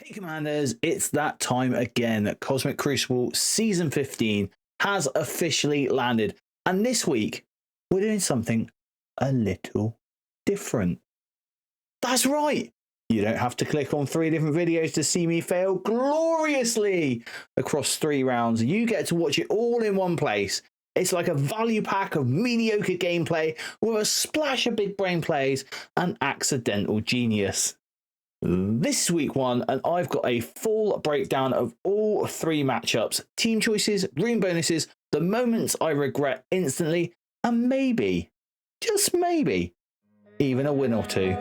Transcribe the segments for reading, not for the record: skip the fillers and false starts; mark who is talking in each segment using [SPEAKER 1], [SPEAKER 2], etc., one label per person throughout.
[SPEAKER 1] Hey Commanders, it's that time again. Cosmic Crucible Season 15 has officially landed. And this week, we're doing something a little different. That's right. You don't have to click on 3 different videos to see me fail gloriously across 3 rounds. You get to watch it all in one place. It's like a value pack of mediocre gameplay with a splash of big brain plays and accidental genius. This is week 1, and I've got a full breakdown of all 3 matchups, team choices, room bonuses, the moments I regret instantly, and maybe, just maybe, even a win or 2.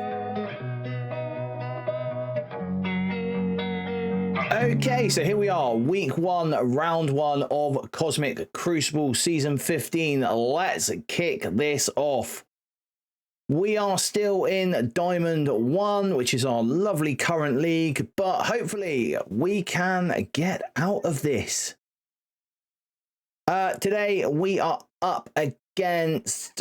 [SPEAKER 1] Okay, so here we are, week 1, round 1 of Cosmic Crucible Season 15. Let's kick this off. We are still in Diamond 1, which is our lovely current league, but hopefully we can get out of this. Today we are up against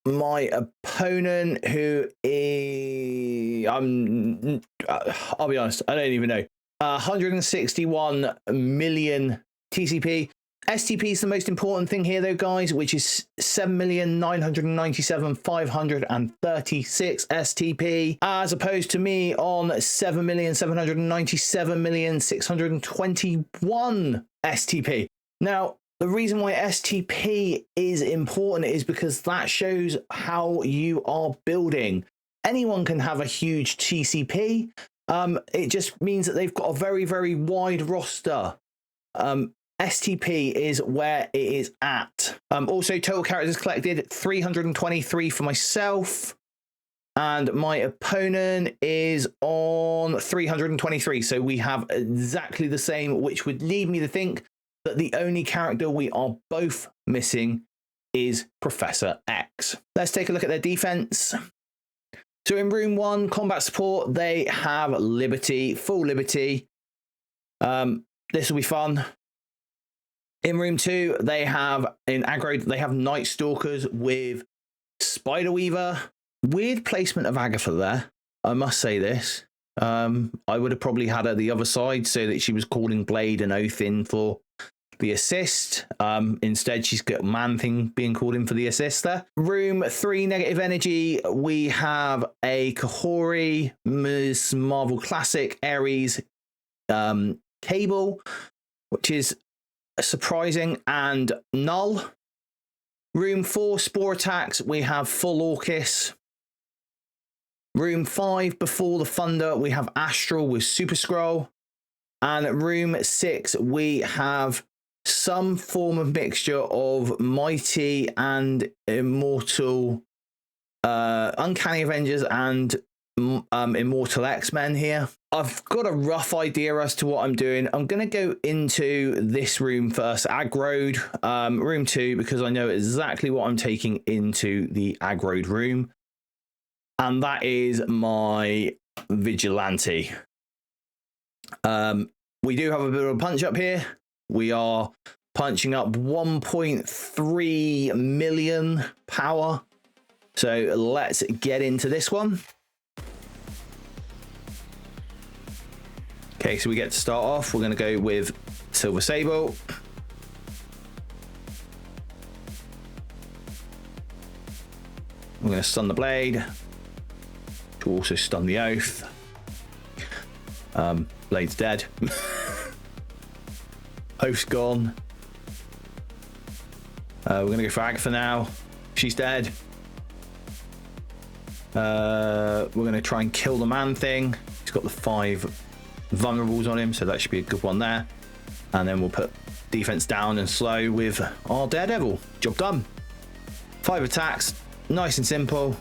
[SPEAKER 1] my opponent, who is, I'll be honest, I don't even know, 161 million TCP. STP is the most important thing here though, guys, which is 7,997,536 STP, as opposed to me on 7,797,621 STP. Now, the reason why STP is important is because that shows how you are building. Anyone can have a huge TCP. It just means that they've got a very, very wide roster. STP is where it is at. Also, total characters collected 323 for myself, and my opponent is on 323. So we have exactly the same, which would lead me to think that the only character we are both missing is Professor X. Let's take a look at their defense. So in room 1, combat support, they have Liberty, full Liberty. This will be fun. In room 2, they have, in aggro, they have Night Stalkers with Spider Weaver. Weird placement of Agatha there, I must say this. I would have probably had her the other side so that she was calling Blade and Oath in for the assist. Instead, she's got Man-Thing being called in for the assist there. Room 3, negative energy, we have a Kahori, Ms. Marvel Classic, Ares, Cable, which is surprising, and null. Room 4, spore attacks, we have full Orcus. Room 5, before the thunder, we have Astral with Super Scroll. And room 6, we have some form of mixture of Mighty and Immortal, Uncanny Avengers and Immortal X-Men here. I've got a rough idea as to what I'm doing. I'm going to go into this room first, aggroed, room 2, because I know exactly what I'm taking into the aggroed room. And that is my Vigilante. We do have a bit of a punch up here. We are punching up 1.3 million power. So let's get into this one. Okay, so we get to start off. We're going to go with Silver Sable. We're going to stun the Blade, to also stun the Oath. Blade's dead. Oath's gone. We're going to go for Agatha now. She's dead. We're going to try and kill the Man-Thing. He's got the 5 vulnerables on him, so that should be a good one there. And then we'll put defense down and slow with our Daredevil. Job done. 5 attacks, nice and simple.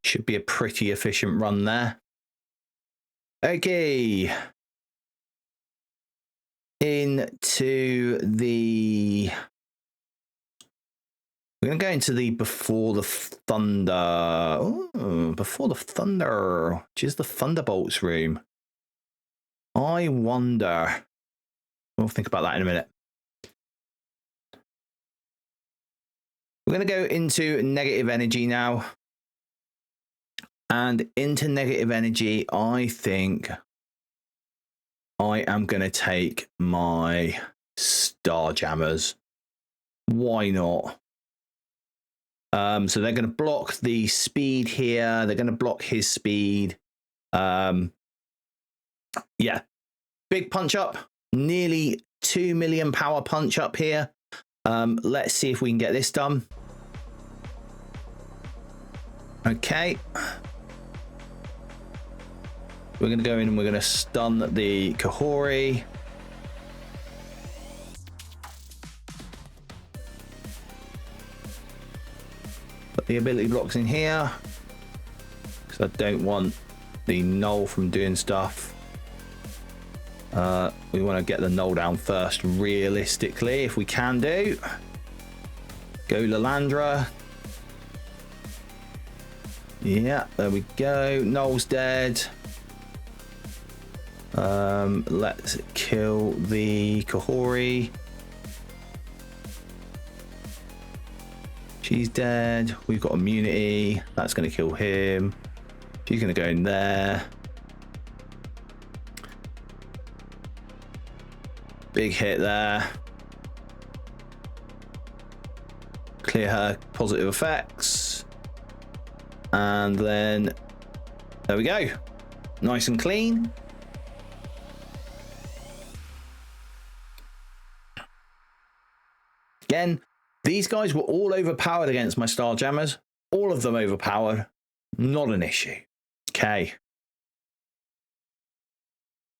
[SPEAKER 1] Should be a pretty efficient run there. Okay, into the, we're going to go into the Before the Thunder. Ooh, Before the Thunder, which is the Thunderbolts room. I wonder. We'll think about that in a minute. We're going to go into negative energy now. And into negative energy, I think I am going to take my Star Jammers. Why not? So they're going to block the speed here. They're going to block his speed. Yeah. Big punch up. Nearly 2 million power punch up here. Let's see if we can get this done. Okay. We're going to go in and we're going to stun the Kahori. Put the ability blocks in here, because I don't want the null from doing stuff. We want to get the null down first, realistically, if we can do. Go Lalandra. Yeah, there we go. Null's dead. Let's kill the Kahori. She's dead. We've got immunity. That's going to kill him. She's going to go in there. Big hit there. Clear her positive effects. And then there we go. Nice and clean. Again, these guys were all overpowered against my Star Jammers. All of them overpowered. Not an issue. Okay.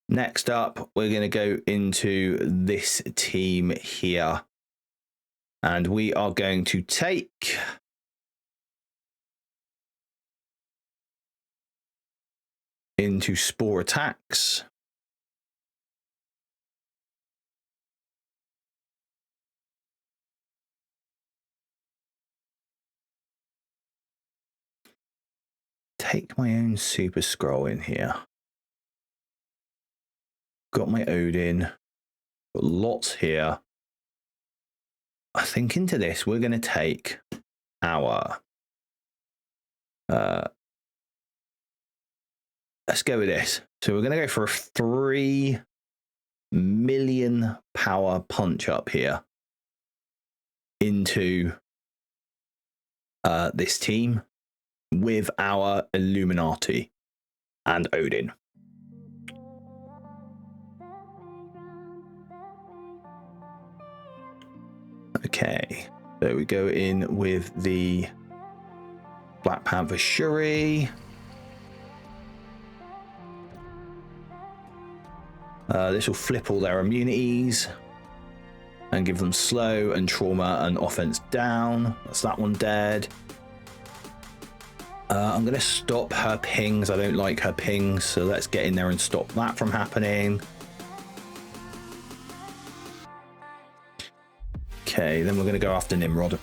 [SPEAKER 1] Next up, we're going to go into this team here. And we are going to take into Spore Attacks. Take my own Super Scroll in here. Got my Odin. Got lots here. I think into this, we're going to take our... let's go with this. So we're going to go for a 3 million power punch up here into this team with our Illuminati and Odin. Okay, so we go in with the Black Panther Shuri. This will flip all their immunities and give them slow and trauma and offense down. That's that one dead. I'm going to stop her pings. I don't like her pings, so let's get in there and stop that from happening. Okay, then we're going to go after Nimrod.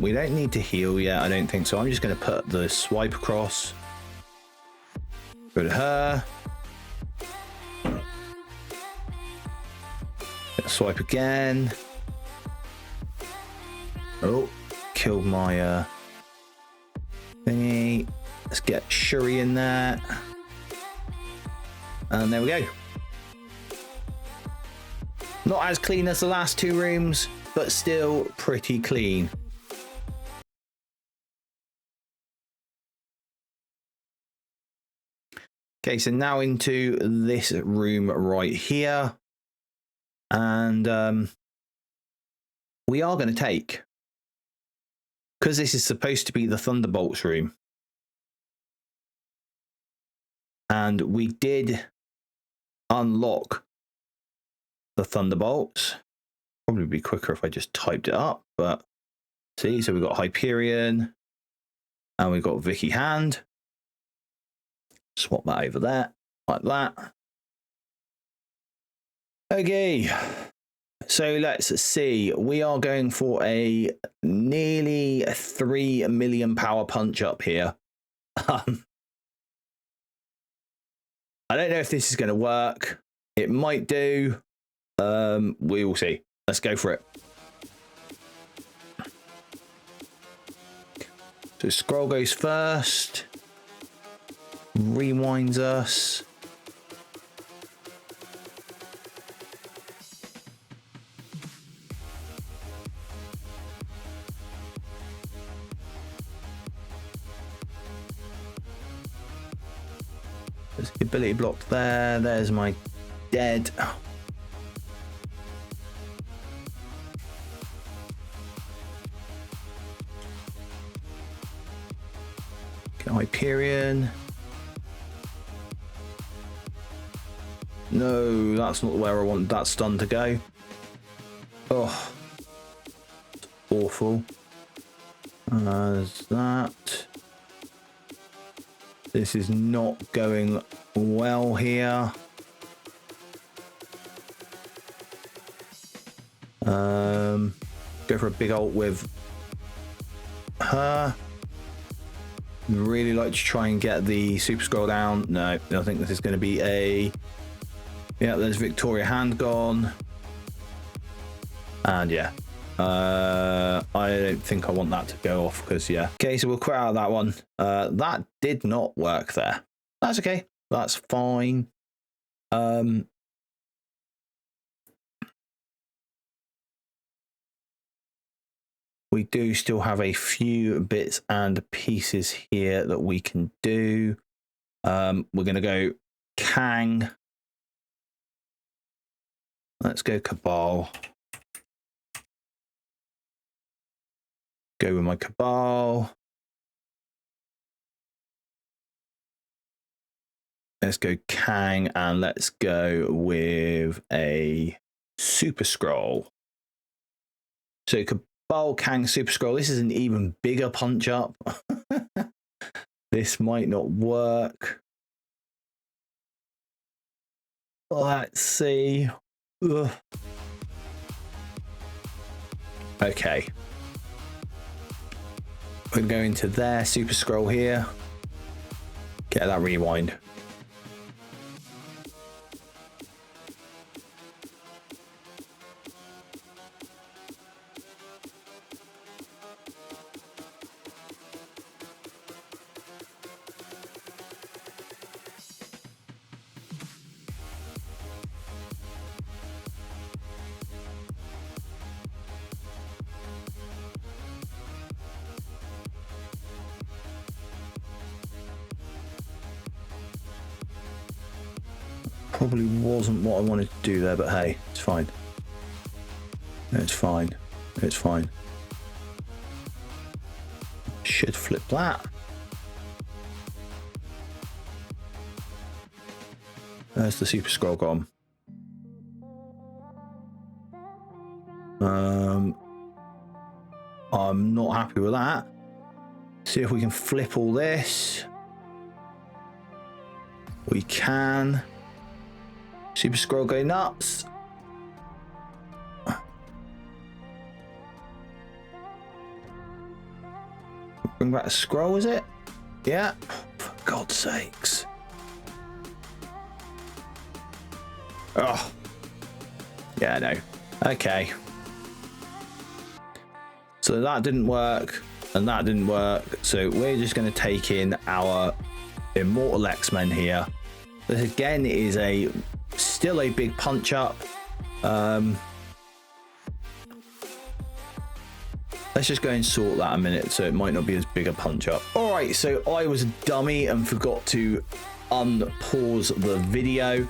[SPEAKER 1] We don't need to heal yet, I don't think so. I'm just going to put the swipe across. Go to her. Swipe again. Oh, killed my thingy. Let's get Shuri in there. And there we go. Not as clean as the last two rooms, but still pretty clean. Okay, so now into this room right here. And we are going to take, because this is supposed to be the Thunderbolts room. And we did unlock the Thunderbolts. Probably be quicker if I just typed it up, but see, so we've got Hyperion and we've got Vicky Hand. Swap that over there, like that. Okay, so let's see. We are going for a nearly 3 million power punch up here. I don't know if this is going to work. It might do. We will see. Let's go for it. So Scroll goes first. rewinds us. There's the ability block there. There's my dead. Hyperion. No, that's not where I want that stun to go. Oh, awful. There's that. This is not going well here. Go for a big ult with her. Really like to try and get the super scroll down. No, I think this is going to be a... Yeah, there's Victoria hand gone. And yeah, I don't think I want that to go off because yeah. Okay, so we'll quit out of that one. That did not work there. That's okay. That's fine. We do still have a few bits and pieces here that we can do. We're going to go Kang. Let's go Cabal. Go with my Cabal. Let's go Kang and let's go with a Super Scroll. So Cabal, Kang, Super Scroll. This is an even bigger punch up. This might not work. Let's see. Ugh. Okay. We're going to go into their Super Scroll here. Get that rewind. Probably wasn't what I wanted to do there, but hey, it's fine. It's fine. It's fine. Should flip that. There's the Super Scroll gone. I'm not happy with that. See if we can flip all this. We can. Super Scroll go nuts. Bring back a scroll, is it? Yeah. For God's sakes. Oh. Yeah, I know. Okay. So that didn't work, and that didn't work. So we're just going to take in our Immortal X-Men here. This again is still a big punch up. Let's just go and sort that a minute, so it might not be as big a punch up. All right, so I was a dummy and forgot to unpause the video.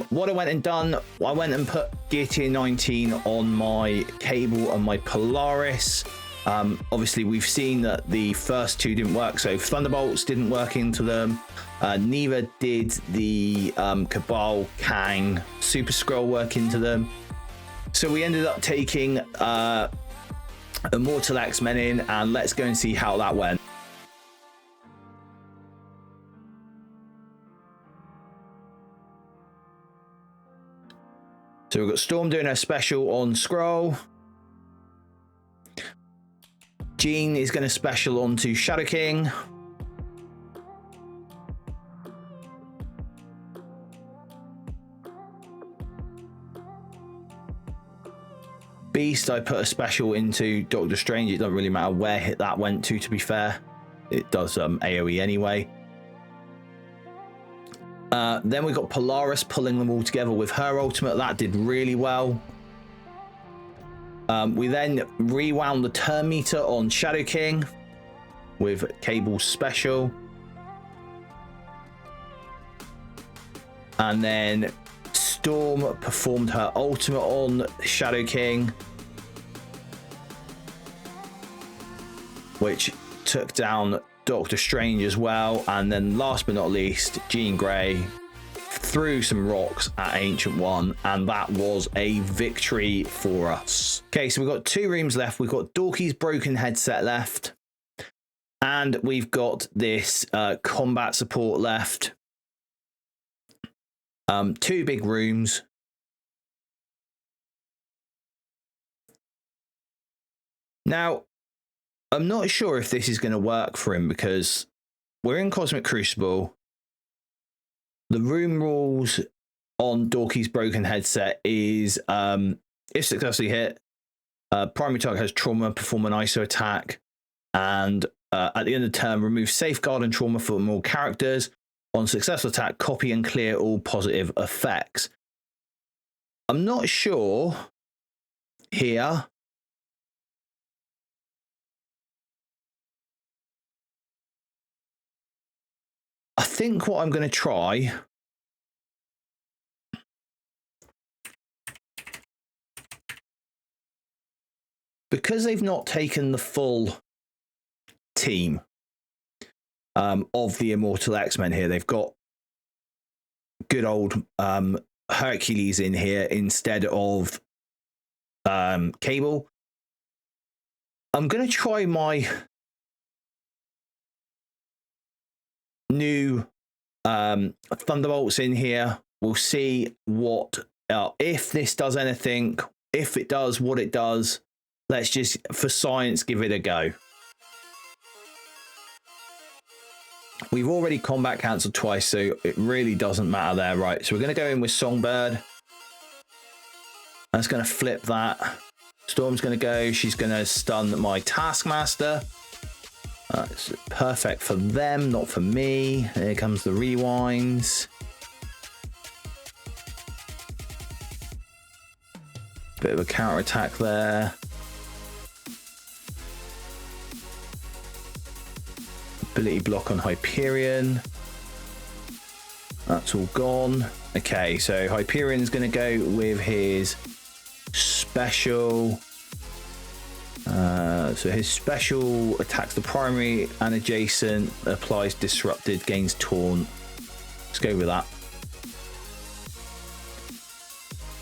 [SPEAKER 1] What I went and done, I went and put Gear Tier 19 on my Cable and my Polaris. Obviously, we've seen that the first two didn't work, so Thunderbolts didn't work into them. Neither did the Cabal, Kang, Super Scroll work into them. So we ended up taking Immortal X-Men in, and let's go and see how that went. So we've got Storm doing her special on Scroll. Jean is going to special onto Shadow King. Beast, I put a special into Doctor Strange. It doesn't really matter where that went to be fair. It does AoE anyway. Then we got Polaris pulling them all together with her ultimate. That did really well. We then rewound the turn meter on Shadow King with Cable's special. And then Storm performed her ultimate on Shadow King, which took down Doctor Strange as well. And then last but not least, Jean Grey threw some rocks at Ancient One, and that was a victory for us. Okay, so we've got 2 rooms left. We've got Dorky's broken headset left, and we've got this combat support left. 2 big rooms. Now, I'm not sure if this is going to work for him because we're in Cosmic Crucible. The room rules on Dorky's broken headset is if successfully hit, primary target has trauma, perform an ISO attack, and at the end of the turn, remove safeguard and trauma from all characters. On successful attack, copy and clear all positive effects. I'm not sure here. I think what I'm going to try because they've not taken the full team of the Immortal X-Men here. They've got good old Hercules in here instead of Cable. I'm going to try my new Thunderbolts in here. We'll see what if this does anything. If it does, what it does. Let's just, for science, give it a go. We've already combat cancelled twice, so it really doesn't matter there, right? So we're going to go in with Songbird. That's going to flip that. Storm's going to go. She's going to stun my Taskmaster. It's perfect for them, not for me. Here comes the rewinds. Bit of a counter attack there. Ability block on Hyperion. That's all gone. Okay, so Hyperion's going to go with his special. So his special attacks the primary and adjacent, applies disrupted, gains taunt. Let's go with that.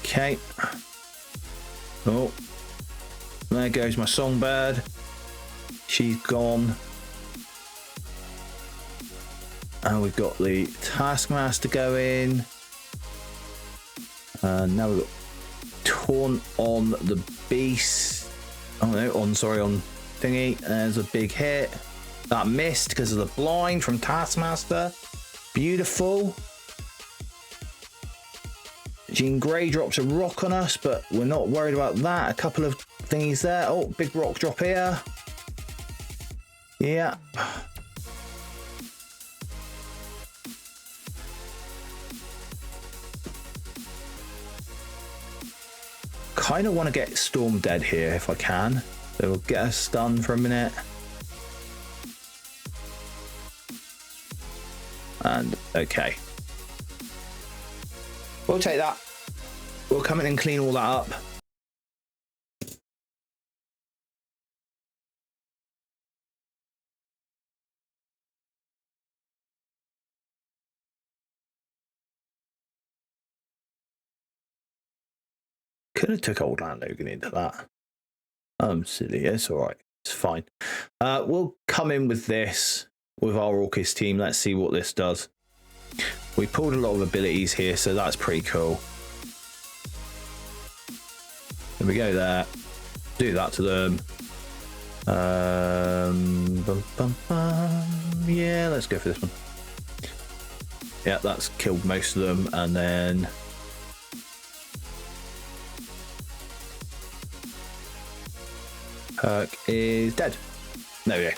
[SPEAKER 1] Okay. Oh, there goes my Songbird. She's gone. And we've got the Taskmaster going. Now we've got taunt on the Beast. Oh no, on thingy. There's a big hit. That missed because of the blind from Taskmaster. Beautiful. Jean Grey drops a rock on us, but we're not worried about that. A couple of thingies there. Oh, big rock drop here. Yeah. Kind of want to get Storm dead here if I can. So we'll get her stunned for a minute. And okay. We'll take that. We'll come in and clean all that up. Could have took old Land Logan into that. I'm silly. It's all right. It's fine. We'll come in with this with our Orcus team. Let's see what this does. We pulled a lot of abilities here, so that's pretty cool. There we go there. Do that to them. Yeah, let's go for this one. Yeah, that's killed most of them. And then Herc is dead. There we go.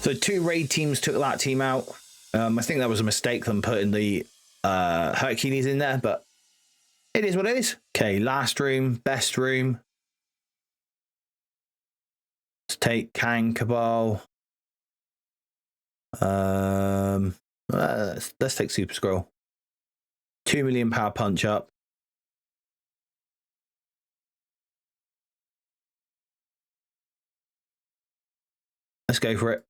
[SPEAKER 1] So 2 raid teams took that team out. I think that was a mistake them putting the Hercules in there, but it is what it is. Okay, last room, best room. Let's take Kang Cabal. Let's take Super Scroll. 2 million power punch up. Let's go for it.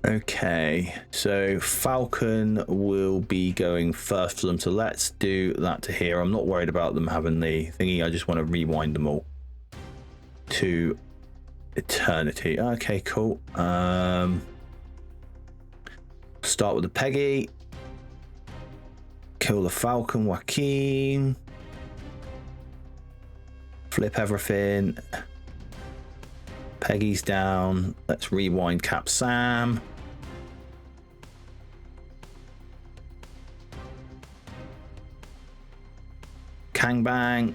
[SPEAKER 1] Okay, so Falcon will be going first for them, so let's do that to here. I'm not worried about them having the thingy. I just want to rewind them all to eternity. Okay, cool. Start with the Peggy. Kill the Falcon, Joaquin. Flip everything. Peggy's down. Let's rewind Cap Sam. Kang Bang.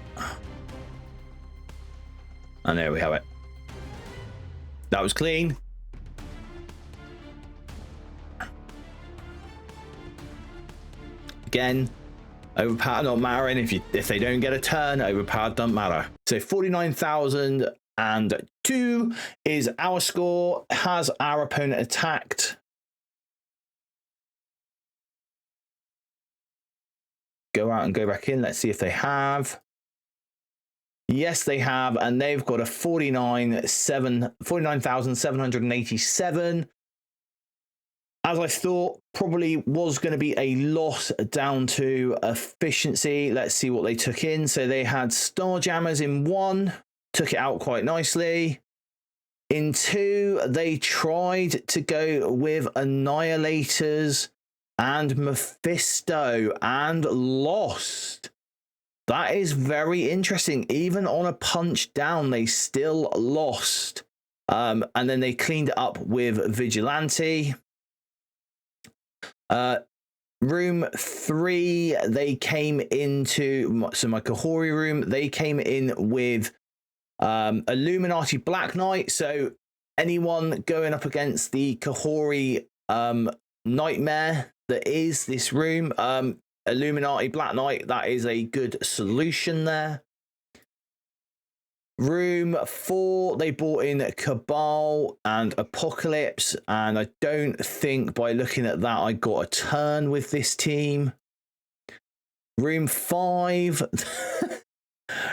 [SPEAKER 1] And there we have it. That was clean. Again, overpower not mattering. If they don't get a turn, overpowered doesn't matter. So 49,002 is our score. Has our opponent attacked? Go out and go back in. Let's see if they have. Yes, they have, and they've got a 49,787. As I thought, probably was going to be a loss down to efficiency. Let's see what they took in. So they had Starjammers in 1, took it out quite nicely. In 2, they tried to go with Annihilators and Mephisto and lost. That is very interesting. Even on a punch down, they still lost. And then they cleaned it up with Vigilante. Room 3, they came into, so my Kahori room, they came in with Illuminati Black Knight. So anyone going up against the Kahori nightmare that is this room, Illuminati Black Knight, that is a good solution there. Room 4, they brought in Cabal and Apocalypse, and I don't think by looking at that I got a turn with this team. Room 5,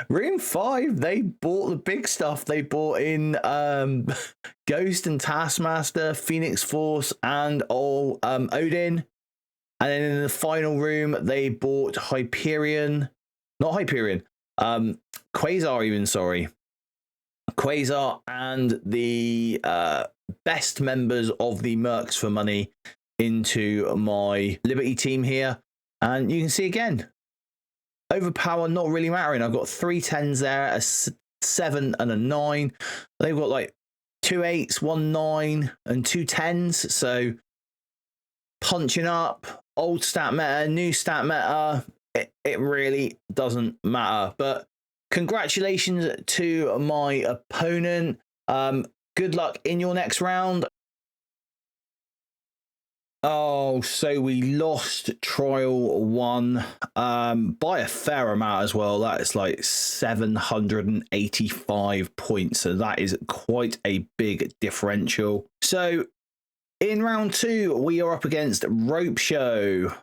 [SPEAKER 1] Room 5, they bought the big stuff. They bought in Ghost and Taskmaster, Phoenix Force, and Odin. And then in the final room, they bought Hyperion. Not Hyperion. Quasar even, sorry. Quasar and the best members of the Mercs for Money into my Liberty team here. And you can see again, overpower not really mattering. I've got 3 10s there, a 7 and a 9. They've got like 2 8s, 1 9, and 2 10s. So punching up, old stat meta, new stat meta, it really doesn't matter. But congratulations to my opponent. Good luck in your next round. Oh, so we lost trial 1 by a fair amount as well. That is like 785 points. So that is quite a big differential. So in round 2, we are up against Rope Show.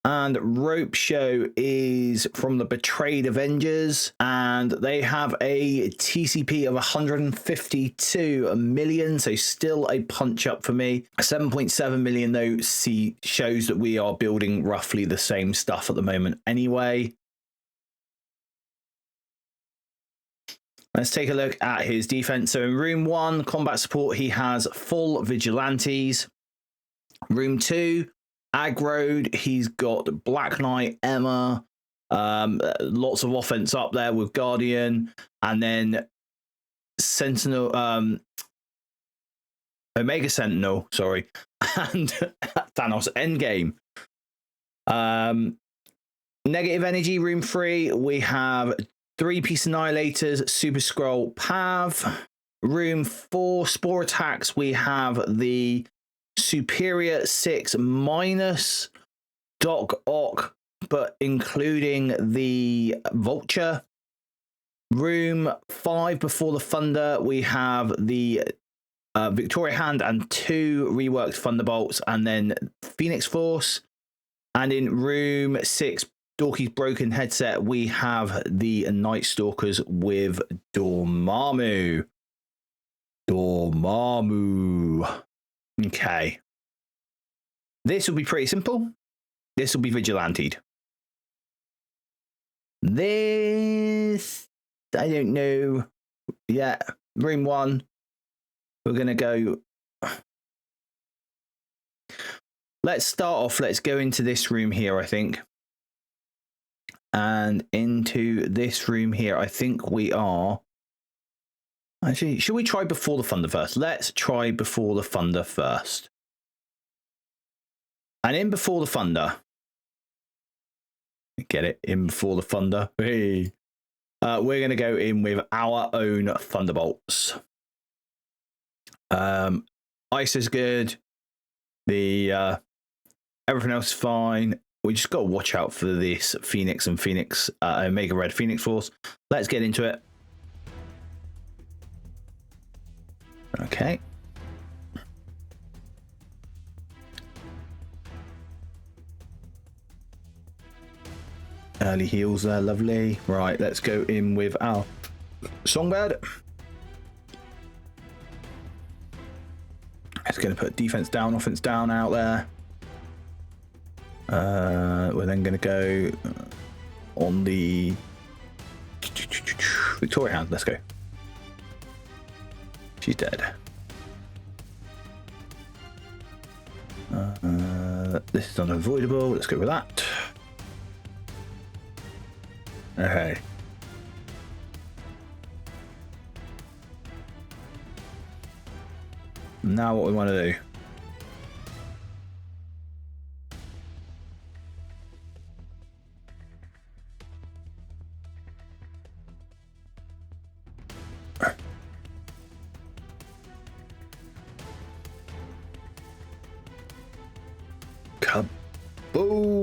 [SPEAKER 1] And Rope Show is from the Betrayed Avengers, and they have a TCP of 152 million, so still a punch up for me. 7.7 million though shows that we are building roughly the same stuff at the moment anyway. Let's take a look at his defense. So in room 1, combat support, he has full vigilantes. Room 2, aggroed, he's got Black Knight, Emma, lots of offense up there with Guardian, and then Sentinel, Omega Sentinel, sorry, and Thanos Endgame. Negative energy, room 3, we have 3-piece Annihilators, Super Scroll, Pav. Room 4 Spore Attacks, we have the Superior 6 minus Doc Ock, but including the Vulture. Room 5 Before the Thunder, we have the Victoria Hand and 2 reworked Thunderbolts, and then Phoenix Force. And in room 6 Dorky's Broken Headset, we have the Night Stalkers with Dormammu. Okay. This will be pretty simple. This will be Vigilanted. This, I don't know. Yeah, room 1. We're going to go. Let's start off. Let's go into this room here, I think. And into this room here, I think we are. Actually, should we try Before the Thunder first? Let's try Before the Thunder first. And in Before the Thunder. Get it? In Before the Thunder. Hey. We're going to go in with our own Thunderbolts. Ice is good. The everything else is fine. We just got to watch out for this Phoenix and Phoenix Omega Red Phoenix Force. Let's get into it. Okay. Early heals there, lovely. Right, let's go in with our Songbird. It's going to put defense down, offense down out there. We're then going to go on the Victoria Hand. Let's go. She's dead. This is unavoidable. Let's go with that. Okay. Now what we want to do. Kaboom!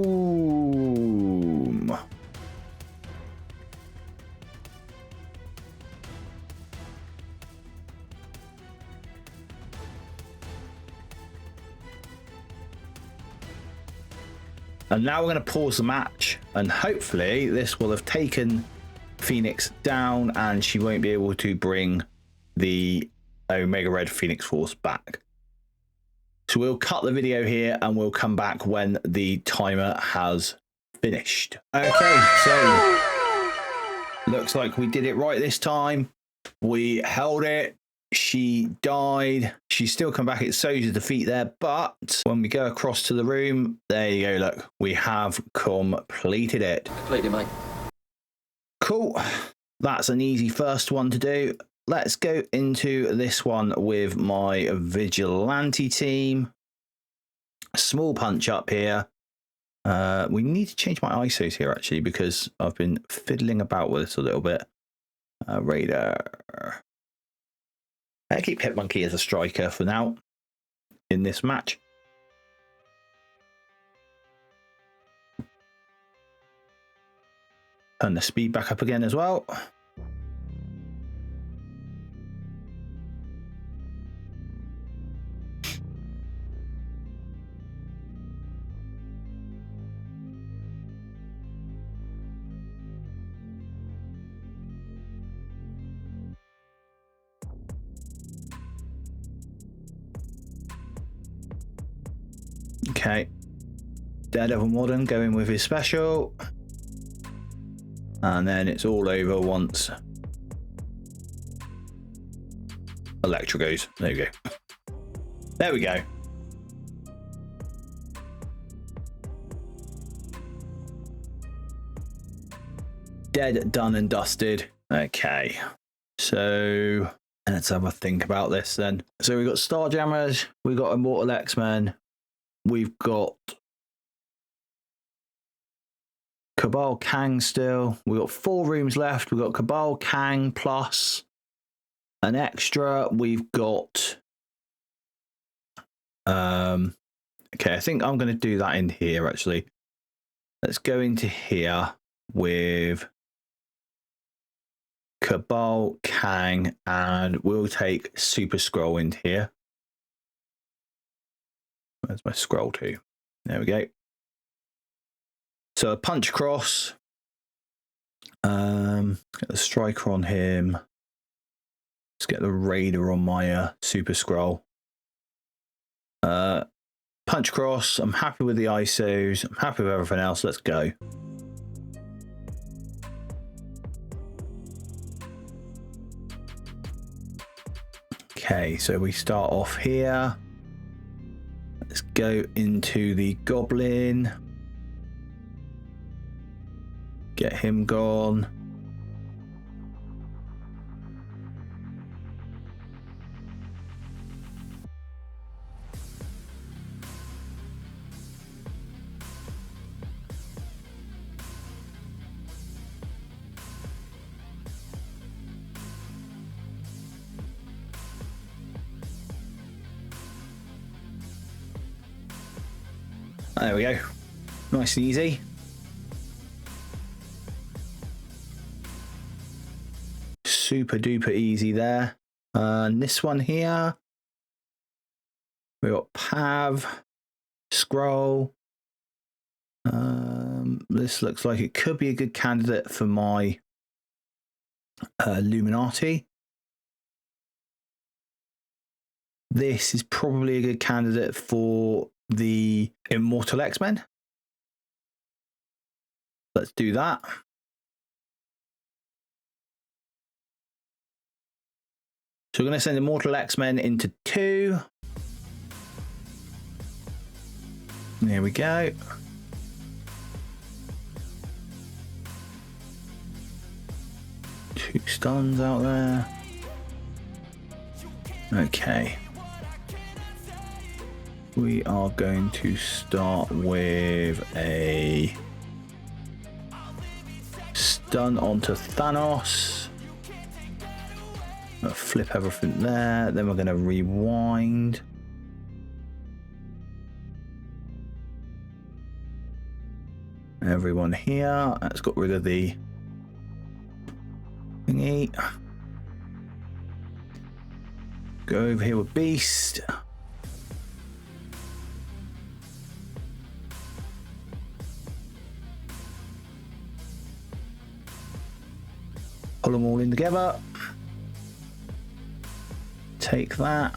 [SPEAKER 1] And now we're going to pause the match, and hopefully this will have taken Phoenix down and she won't be able to bring the Omega Red Phoenix Force back. So we'll cut the video here and we'll come back when the timer has finished. Okay, so looks like we did it right this time. We held it. She died. She's still come back. It's Soldier's defeat there, but when we go across to the room, there you go. Look, we have completed it.
[SPEAKER 2] Completely, mate.
[SPEAKER 1] Cool. That's an easy first one to do. Let's go into this one with my Vigilante team. Small punch up here. We need to change my ISOs here, actually, because I've been fiddling about with this a little bit. Radar. I keep Hitmonkey as a striker for now in this match. Turn the speed back up again as well. Okay, Daredevil Modern going with his special, and then it's all over once Electra goes. There you go. There we go. Dead, done and dusted. Okay, so let's have a think about this then. So we've got Starjammers, we've got Immortal X-Men, we've got Cabal Kang still. We've got 4 rooms left. We've got Cabal Kang plus an extra. We've got... okay, I think I'm going to do that in here, actually. Let's go into here with Cabal Kang, and we'll take Super Scroll into here. Where's my scroll to? There we go. So a punch cross. Get the striker on him. Let's get the raider on my super scroll. Punch cross. I'm happy with the ISOs. I'm happy with everything else. Let's go. Okay, so we start off here. Let's go into the goblin. Get him gone. There we go. Nice and easy. Super duper easy there. And this one here, we got Pav, Scroll. This looks like it could be a good candidate for my Illuminati. This is probably a good candidate for the Immortal X-Men. Let's do that. So we're going to send Immortal X-Men into 2. There we go. Two stuns out there. Okay. We are going to start with a stun onto Thanos. Flip everything there. Then we're going to rewind. Everyone here. That's got rid of the thingy. Go over here with Beast. Pull them all in together. Take that.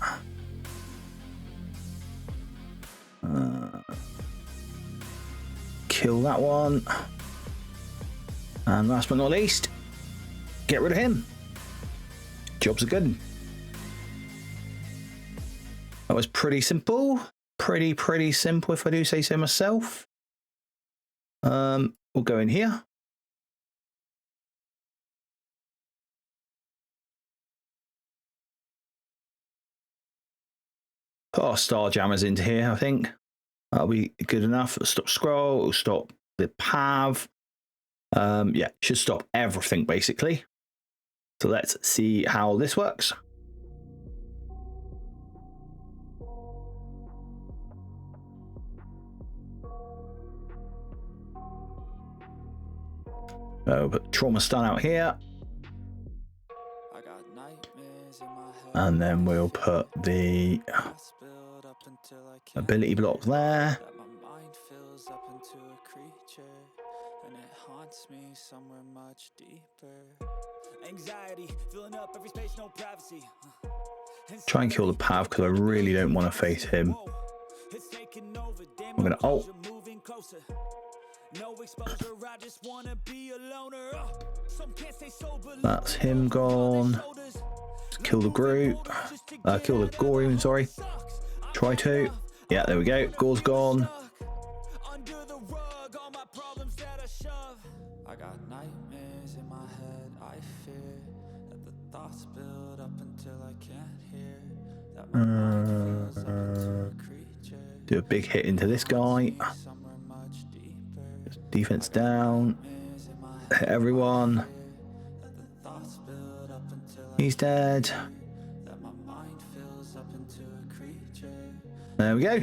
[SPEAKER 1] Kill that one. And last but not least, get rid of him. Jobs are good. That was pretty simple. Pretty simple, if I do say so myself. We'll go in here. Put our Star Jammers into here, I think. That'll be good enough. Stop scroll, it'll stop the Pav. Yeah, should stop everything basically. So let's see how this works. So put Trauma Stun out here. And then we'll put the ability block there. Try and kill the Pav because I really don't want to face him. I'm going to ult. That's him gone. Let's kill the group. Kill the Gore, sorry. Try to. Yeah, there we go. Gore's gone. I got nightmares in my head. I fear that the thoughts build up until I can't hear. That my mind feels up into a creature. Do a big hit into this guy. Just Defense down. Hit everyone. He's dead. There we go.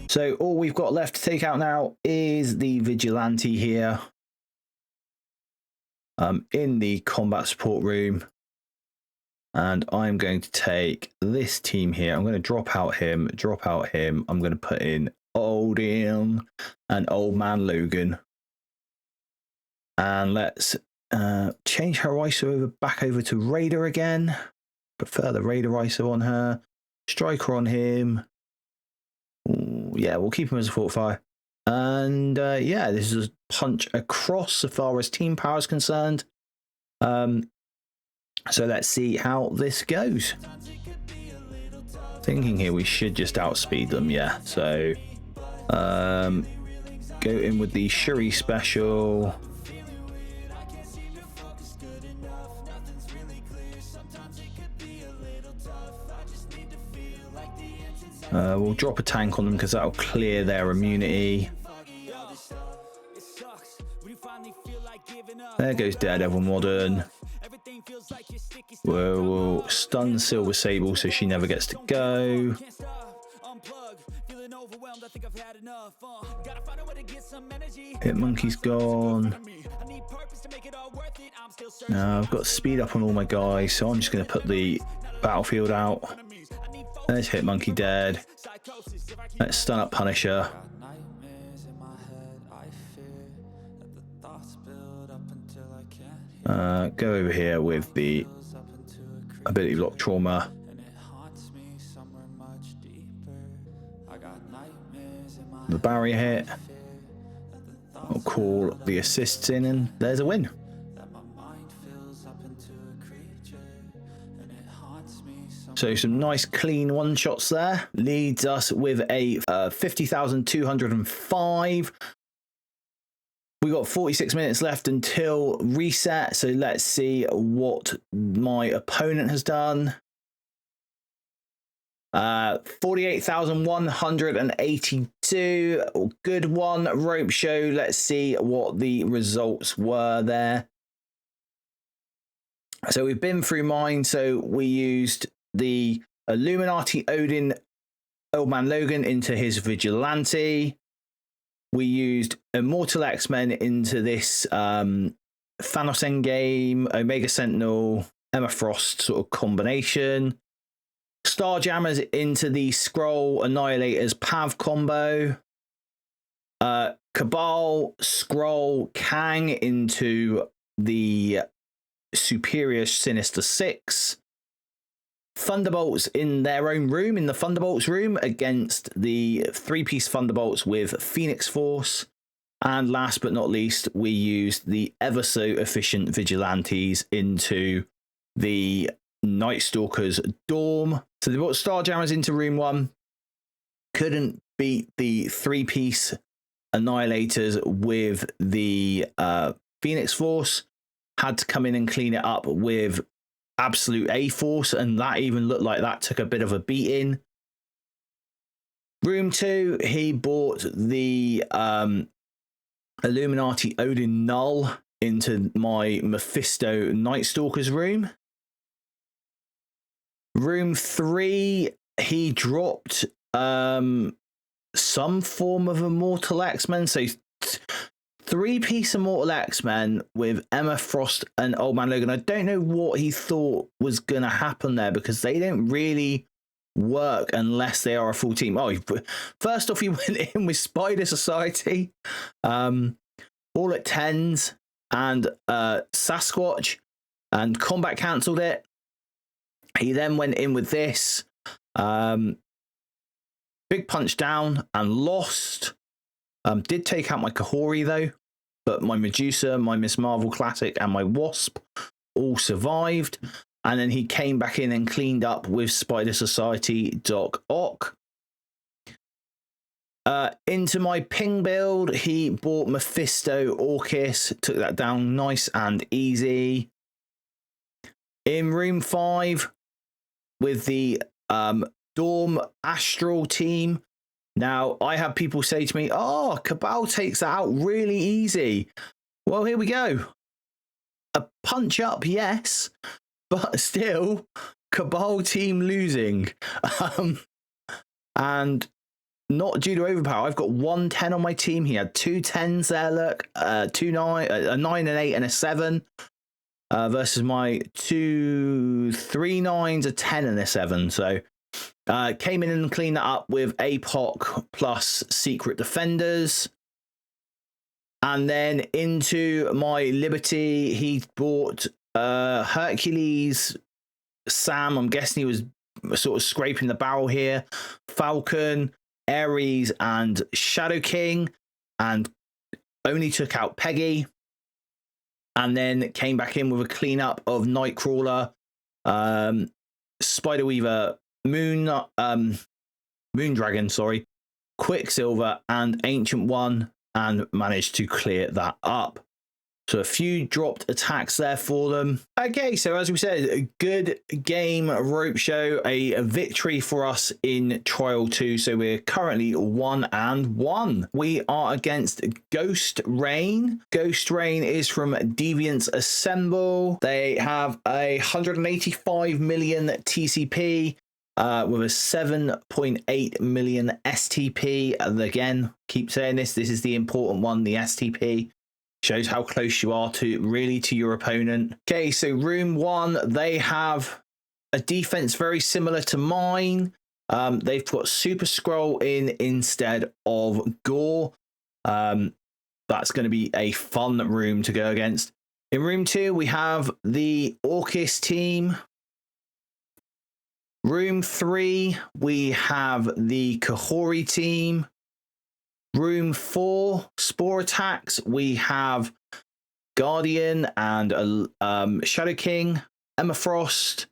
[SPEAKER 1] So all we've got left to take out now is the Vigilante here. In the combat support room. And I'm going to take this team here. I'm going to drop out him. I'm going to put in Odin and Old Man Logan. And let's change her ISO back over to Raider again. Prefer the Raider ISO on her. Striker on him. Ooh, yeah, we'll keep him as a fortifier. And yeah, this is a punch across as far as team power is concerned. So let's see how this goes. Thinking here we should just outspeed them, yeah. So go in with the Shuri special. We'll drop a tank on them because that'll clear their immunity. There goes Daredevil Modern. We'll stun Silver Sable so she never gets to go. Hit Monkey's gone. Now I've got speed up on all my guys, so I'm just going to put the battlefield out. There's Hit Monkey dead. Let's stun up Punisher. Go over here with the ability block trauma. The barrier hit. I'll call the assists in, and there's a win. So some nice clean one shots there. Leads us with a 50,205. We got 46 minutes left until reset, so let's see what my opponent has done. 48,182. Good one. Rope show. Let's see what the results were there. So we've been through mine. So we used the Illuminati Odin Old Man Logan into his Vigilante. We used Immortal X-Men into this Thanos Endgame, Omega Sentinel, Emma Frost sort of combination. Starjammers into the Skrull Annihilators Pav combo. Cabal, Skrull, Kang into the Superior Sinister Six. Thunderbolts in their own room, in the Thunderbolts room, against the three-piece Thunderbolts with Phoenix Force. And last but not least, we used the ever so efficient Vigilantes into the Night Stalker's Dorm. So they brought Starjammers into room one. Couldn't beat the three-piece Annihilators with the Phoenix Force. Had to come in and clean it up with Absolute A-Force, and that even looked like that took a bit of a beating. Room 2, he bought the Illuminati Odin Null into my Mephisto Night Stalker's room. Room 3, he dropped some form of Immortal X-Men, so three-piece Immortal X-Men with Emma Frost and Old Man Logan. I don't know what he thought was going to happen there, because they don't really work unless they are a full team. Oh, first off, he went in with Spider Society, all at 10s, and Sasquatch, and Combat cancelled it. He then went in with this, big punch down, and lost. Did take out my Kahori though, but my Medusa, my Miss Marvel Classic, and my Wasp all survived. And then he came back in and cleaned up with Spider Society Doc Ock. Into my ping build, he bought Mephisto Orcus, took that down nice and easy. In room 5, with the Storm Astral team. Now, I have people say to me, oh, Cabal takes that out really easy. Well, here we go. A punch up, yes, but still, Cabal team losing. And not due to overpower. I've got 110 on my team. He had 2 10s there, look. 2 9, a 9, an 8, and a 7. Versus my 2 3 9s, a 10, and a 7. So came in and cleaned that up with APOC plus Secret Defenders. And then into my Liberty, he bought Hercules, Sam, I'm guessing he was sort of scraping the barrel here, Falcon, Ares, and Shadow King, and only took out Peggy. And then came back in with a cleanup of Nightcrawler, Spiderweaver, Moondragon, sorry, Quicksilver, and Ancient One, and managed to clear that up. So a few dropped attacks there for them. Okay, so as we said, a good game rope show, a victory for us in Trial 2. So we're currently 1-1. We are against Ghost Rain. Ghost Rain is from Deviants Assemble. They have a 185 million TCP. With a 7.8 million STP. And again, keep saying this is the important one, the STP. Shows how close you are to your opponent. Okay, so room 1, they have a defense very similar to mine. They've got Super Scroll in instead of Gore. That's going to be a fun room to go against. In room 2, we have the Orcus team. Room 3, we have the Kahori team. Room 4, Spore Attacks, we have Guardian and Shadow King, Emma Frost,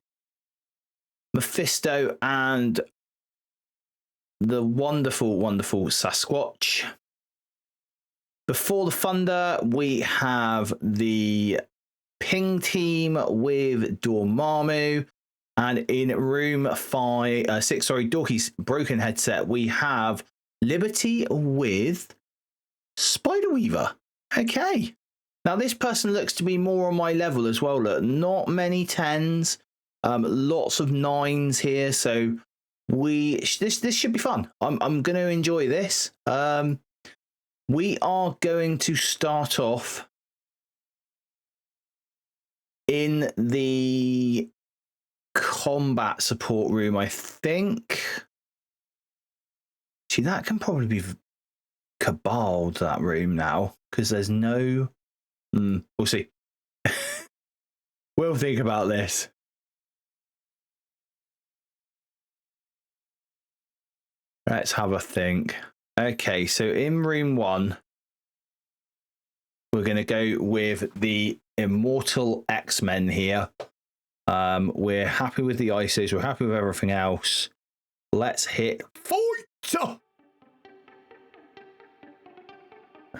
[SPEAKER 1] Mephisto, and the wonderful, wonderful Sasquatch. Before the Thunder, we have the Ping team with Dormammu. And in room 6, Dorky's broken headset, we have Liberty with Spiderweaver. Okay. Now this person looks to be more on my level as well. Look, not many 10s, lots of 9s here. So this should be fun. I'm going to enjoy this. We are going to start off in the combat support room, I think. See, that can probably be Cabal, that room now, because there's no... we'll see. We'll think about this. Let's have a think. Okay, so in room 1, we're going to go with the Immortal X-Men here. We're happy with the ISOs. We're happy with everything else. Let's hit fight.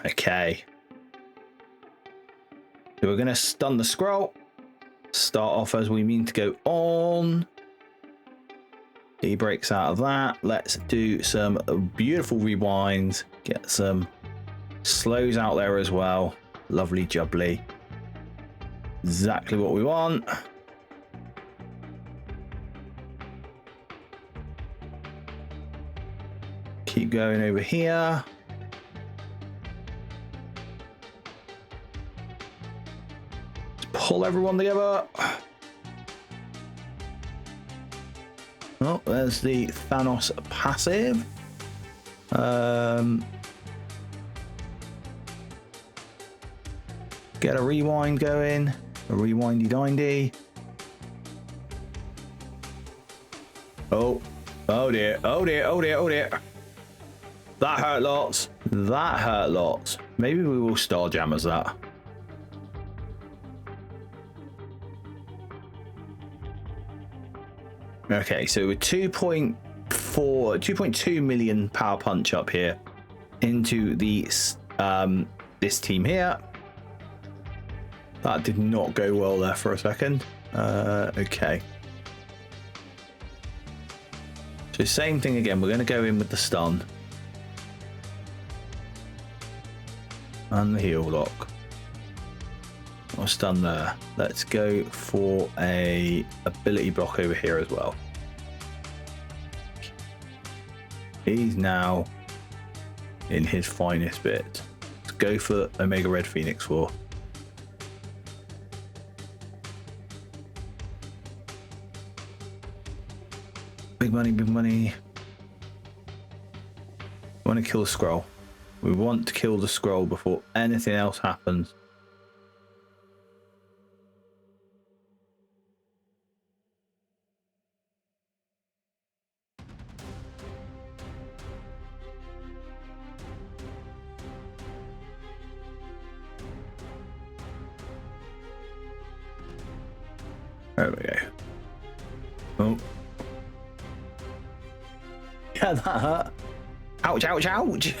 [SPEAKER 1] Okay. So we're going to stun the scroll. Start off as we mean to go on. He breaks out of that. Let's do some beautiful rewinds. Get some slows out there as well. Lovely jubbly. Exactly what we want. Keep going over here. Let's pull everyone together. Oh, there's the Thanos passive. Get a rewind going. A rewindy dindy. Oh dear, oh dear, oh dear, oh dear. That hurt lots. That hurt lots. Maybe we will star jam as that. Okay, so we're 2.2 million power punch up here into the this team here. That did not go well there for a second. Okay. So So same thing again. We're going to go in with the stun. And the heal lock. I'll stun there. Let's go for a ability block over here as well. He's now in his finest bit. Let's go for Omega Red Phoenix 4. Big money, big money. We want to kill the scroll. We want to kill the scroll before anything else happens. There we go. Oh. Yeah, that hurt. Ouch, ouch, ouch.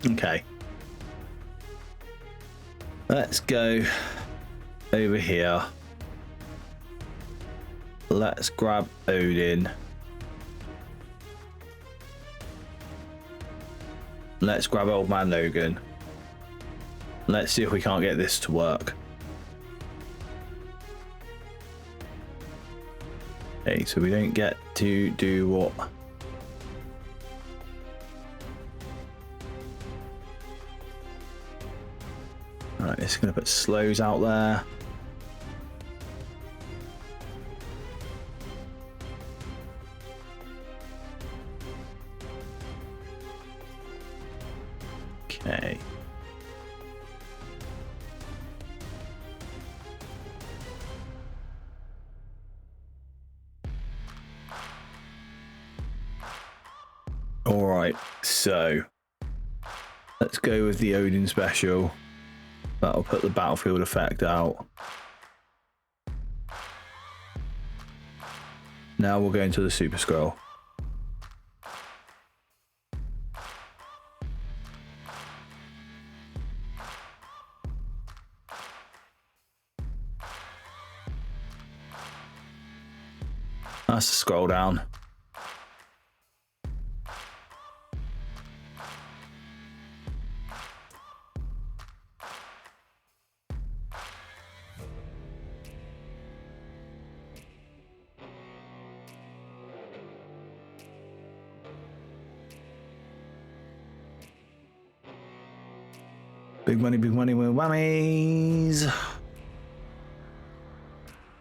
[SPEAKER 1] Okay. Let's go over here. Let's grab Odin. Let's grab Old Man Logan. Let's see if we can't get this to work. Okay, so we don't get to do what? Alright, it's going to put slows out there. Okay. All right, so let's go with the Odin special. That'll put the battlefield effect out. Now we'll go into the Super Scroll. That's the scroll down. Big money with whammies.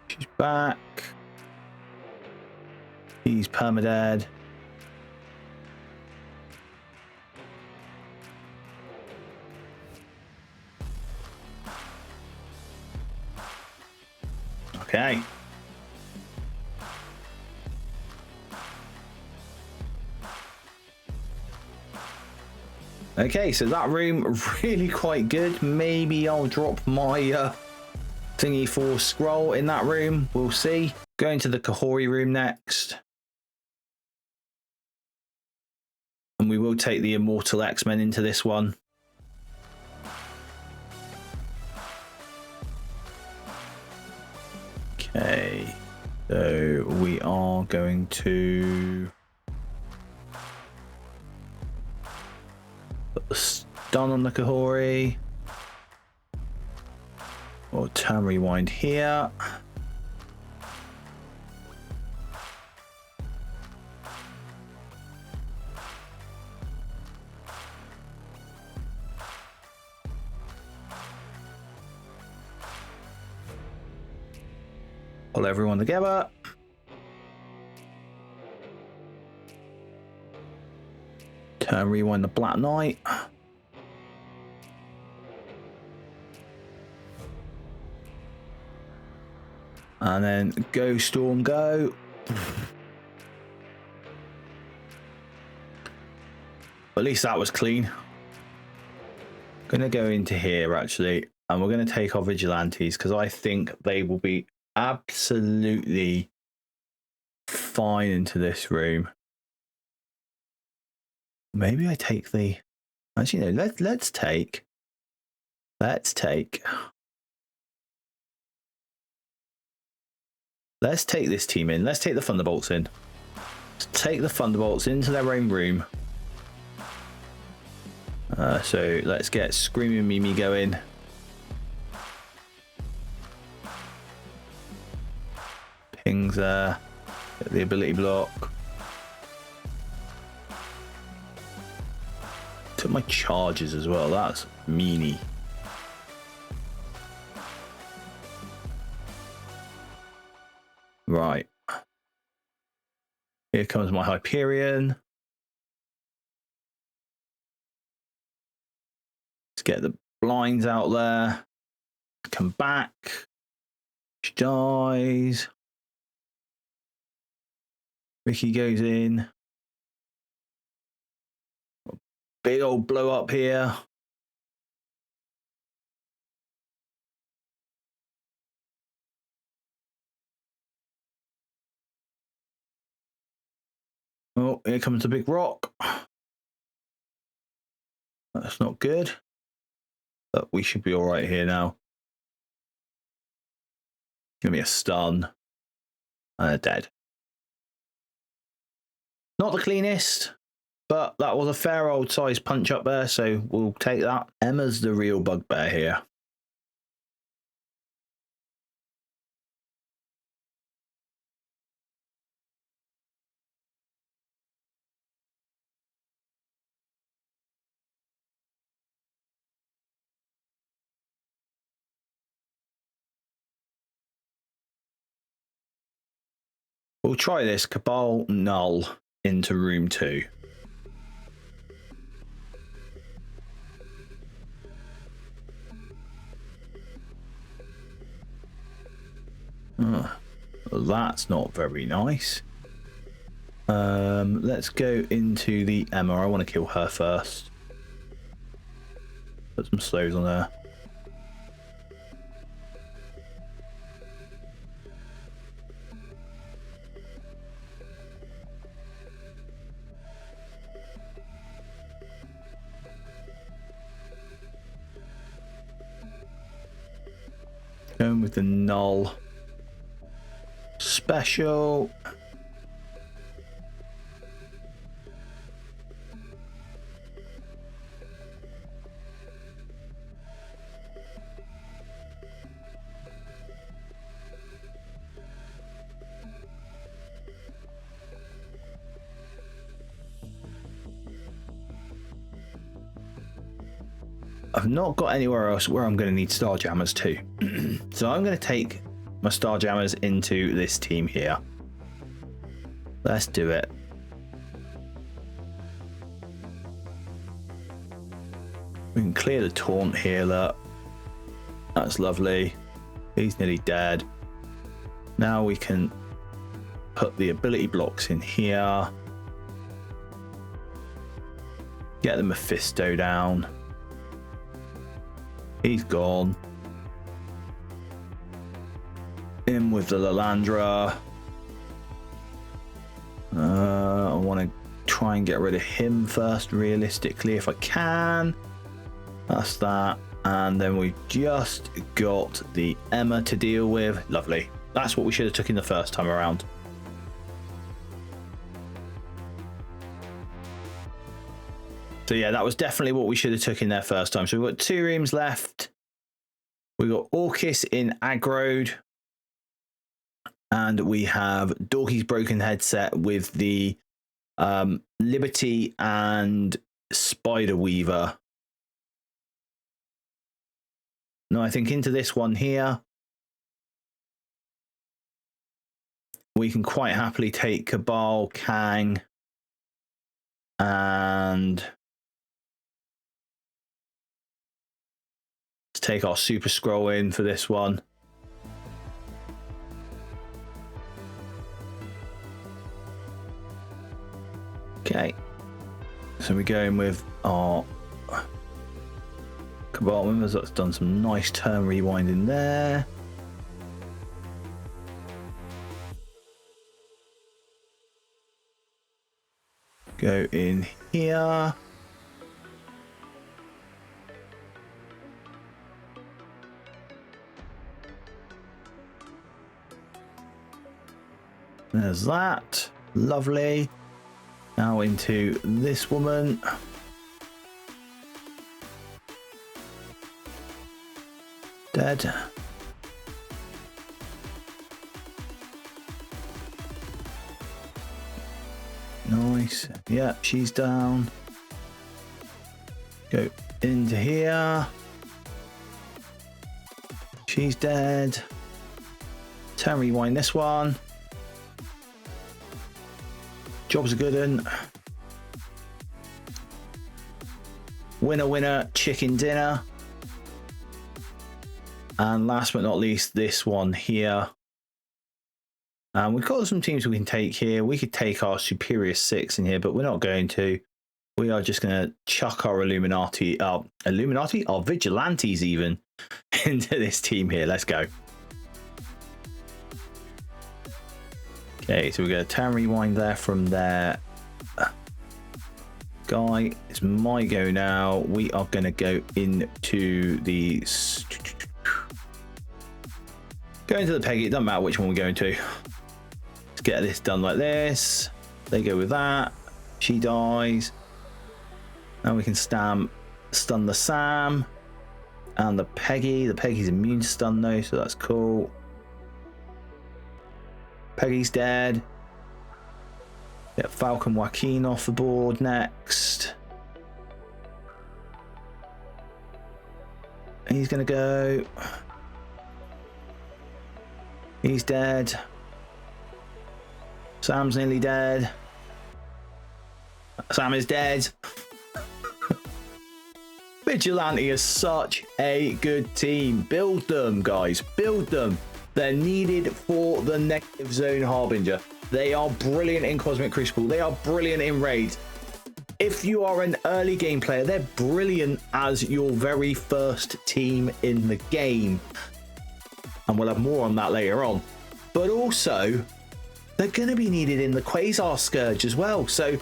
[SPEAKER 1] She's back. He's permadead. Okay. Okay, so that room really quite good. Maybe I'll drop my thingy for scroll in that room. We'll see. Going to the Kahori room next. And we will take the Immortal X-Men into this one. Okay, so we are going to put the stun on the Kahori. Or turn rewind here. Pull everyone together. Turn rewind the Black Knight. And then go Storm go. At least that was clean. Gonna go into here actually. And we're going to take our vigilantes because I think they will be absolutely fine into this room. Maybe I take the... Actually, no, let's take this team in. Let's take the Thunderbolts in. Let's take the Thunderbolts into their own room. So let's get Screaming Mimi going. Pings there. Get the ability block. Took my charges as well. That's meanie. Right. Here comes my Hyperion. Let's get the blinds out there. Come back. She dies. Ricky goes in. Big old blow up here. Oh, here comes the big rock. That's not good. But we should be all right here now. Give me a stun. And they're dead. Not the cleanest, but that was a fair old size punch up there, so we'll take that. Emma's the real bugbear here. We'll try this. Cabal Null into room 2. That's not very nice. Let's go into the Emma. I want to kill her first. Put some slows on her. Going with the Null special. I've not got anywhere else where I'm going to need Starjammers too. So I'm going to take my Starjammers into this team here. Let's do it. We can clear the taunt healer. That's lovely. He's nearly dead. Now we can put the ability blocks in here. Get the Mephisto down. He's gone. In with the Lalandra. I want to try and get rid of him first, realistically, if I can. That's that. And then we've just got the Emma to deal with. Lovely. That's what we should have took in the first time around. So yeah, that was definitely what we should have took in there first time. So we've got 2 rooms left. We've got Orcus in aggroed. And we have Dorky's Broken Headset with the Liberty and Spider Weaver. Now I think into this one here, we can quite happily take Cabal, Kang, and let's take our Super Scroll in for this one. Okay, so we're going with our Cabal members, that's done some nice turn rewinding there. Go in here. There's that. Lovely. Now into this woman. Dead. Nice. Yeah, she's down. Go into here. She's dead. Turn rewind this one. Job's a good one. Winner, winner, chicken dinner. And last but not least, this one here. We've got some teams we can take here. We could take our Superior 6 in here, but we're not going to. We are just going to chuck our Illuminati, our Vigilantes even, into this team here. Let's go. Okay, so we're going to turn rewind there from there. Guy, it's my go now. We are going to go into the... Go into the Peggy. It doesn't matter which one we're going to. Let's get this done like this. They go with that. She dies. Now we can stun the Sam. And the Peggy. The Peggy's immune to stun though, so that's cool. Peggy's dead. Get Falcon Joaquin off the board next. He's going to go. He's dead. Sam's nearly dead. Sam is dead. Vigilante is such a good team. Build them, guys. Build them. They're needed for the negative zone harbinger. They are brilliant in Cosmic Crucible. They are brilliant in raids. If you are an early game player, they're brilliant as your very first team in the game. And we'll have more on that later on. But also, they're going to be needed in the Quasar Scourge as well. So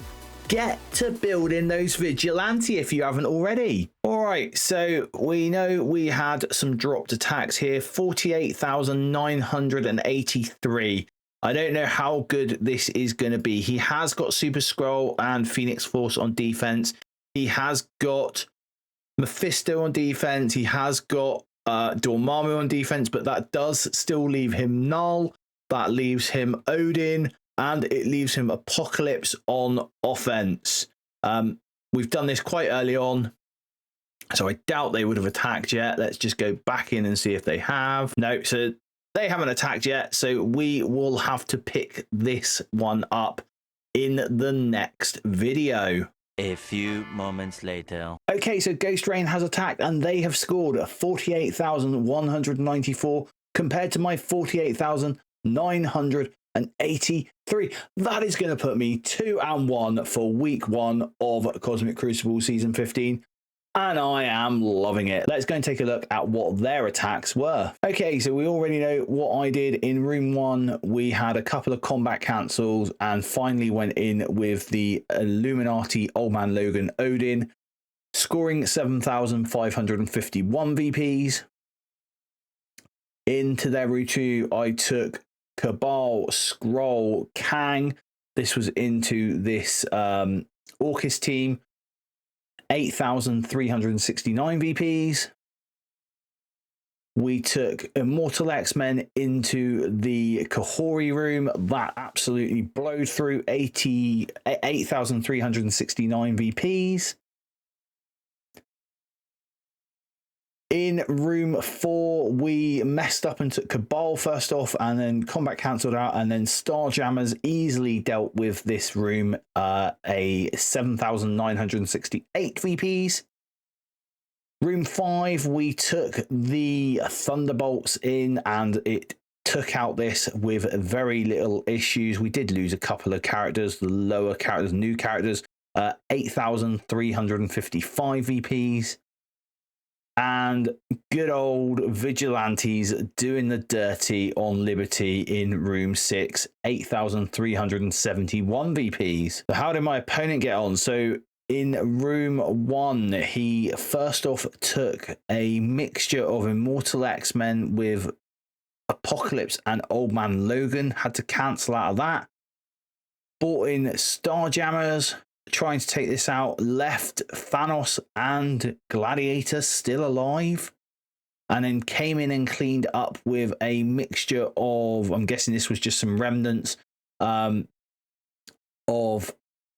[SPEAKER 1] get to building those Vigilante if you haven't already. All right, so we know we had some dropped attacks here. 48,983. I don't know how good this is going to be. He has got Super Scroll and Phoenix Force on defense. He has got Mephisto on defense. He has got Dormammu on defense, but that does still leave him Null. That leaves him Odin, and it leaves him Apocalypse on offense. We've done this quite early on, so I doubt they would have attacked yet. Let's just go back in and see if they have. No, so they haven't attacked yet, so we will have to pick this one up in the next video.
[SPEAKER 2] A few moments later.
[SPEAKER 1] Okay, so Ghost Rain has attacked and they have scored 48,194 compared to my 48,983. That is going to put me 2-1 for week 1 of Cosmic Crucible Season 15. And I am loving it. Let's go and take a look at what their attacks were. Okay, so we already know what I did in room 1. We had a couple of combat cancels and finally went in with the Illuminati Old Man Logan Odin, scoring 7,551 VPs. Into their route 2, I took Cabal, Skrull, Kang. This was into this Orcus team. 8,369 VPs. We took Immortal X-Men into the Kahori room. That absolutely blowed through 8,369 VPs. In room 4, we messed up and took Cabal first off, and then combat cancelled out, and then Starjammers easily dealt with this room, a 7,968 VPs. Room 5, we took the Thunderbolts in, and it took out this with very little issues. We did lose a couple of characters, the lower characters, new characters, 8,355 VPs. And good old Vigilantes doing the dirty on Liberty in room 6, 8,371 VPs. So how did my opponent get on? So in room 1, he first off took a mixture of Immortal X-Men with Apocalypse and Old Man Logan. Had to cancel out of that. Bought in Starjammers, trying to take this out. Left Thanos and Gladiator still alive. And then came in and cleaned up with a mixture of, I'm guessing this was just some remnants of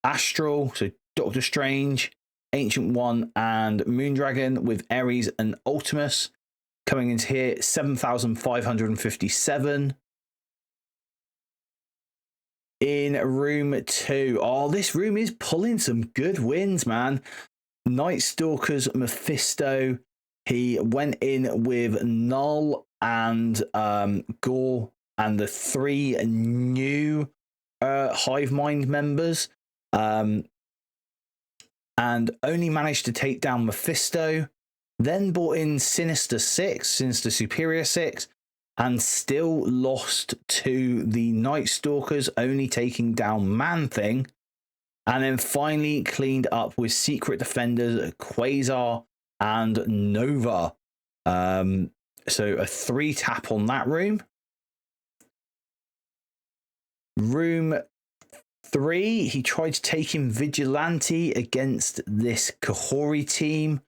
[SPEAKER 1] Astral, so Doctor Strange, Ancient One, and Moondragon with Ares and Ultimus. Coming into here, 7,557. In room 2, oh, this room is pulling some good wins, man. Night Stalker's Mephisto. He went in with Null and Gore and the 3 new Hive Mind members, and only managed to take down Mephisto. Then brought in Sinister Superior 6, and still lost to the Night Stalkers, only taking down Man-Thing. And then finally cleaned up with Secret Defenders, Quasar, and Nova. So a 3-tap on that room. Room 3, he tried to take in Vigilante against this Kahori team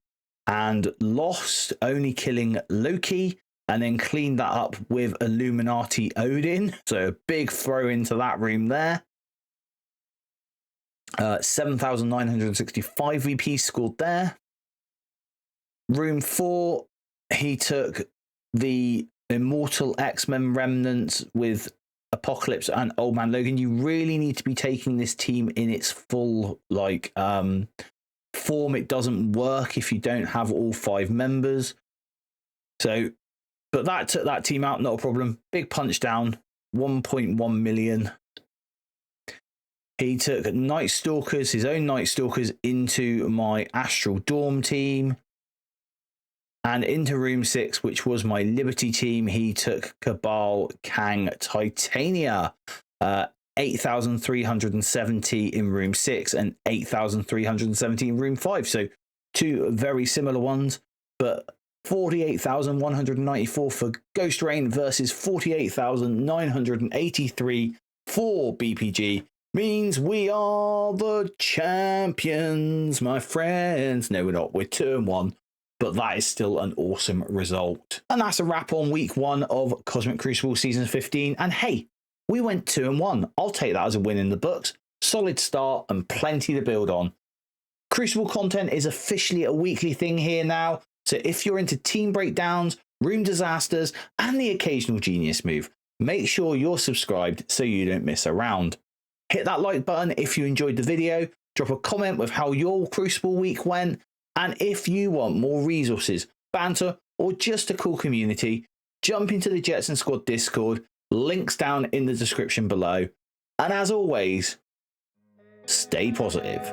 [SPEAKER 1] and lost, only killing Loki, and then cleaned that up with Illuminati Odin. So a big throw into that room there. 7,965 VP scored there. Room 4, he took the Immortal X-Men remnants with Apocalypse and Old Man Logan. You really need to be taking this team in its full form. It doesn't work if you don't have all 5 members. So, but that took that team out, not a problem. Big punch down, 1.1 million. He took Night Stalkers, his own Night Stalkers, into my Astral Dorm team. And into room 6, which was my Liberty team, he took Cabal, Kang, Titania. 8,370 in room 6 and 8,370 in room 5. So 2 very similar ones, but 48,194 for Ghost Rain versus 48,983 for BPG means we are the champions, my friends. No, we're not. We're 2-1. But that is still an awesome result. And that's a wrap on week 1 of Cosmic Crucible Season 15. And hey, we went 2-1. I'll take that as a win in the books. Solid start and plenty to build on. Crucible content is officially a weekly thing here now. So if you're into team breakdowns, room disasters, and the occasional genius move, make sure you're subscribed so you don't miss a round. Hit that like button if you enjoyed the video. Drop a comment with how your Crucible week went. And if you want more resources, banter, or just a cool community, jump into the Jetson Squad Discord. Links down in the description below. And as always, stay positive.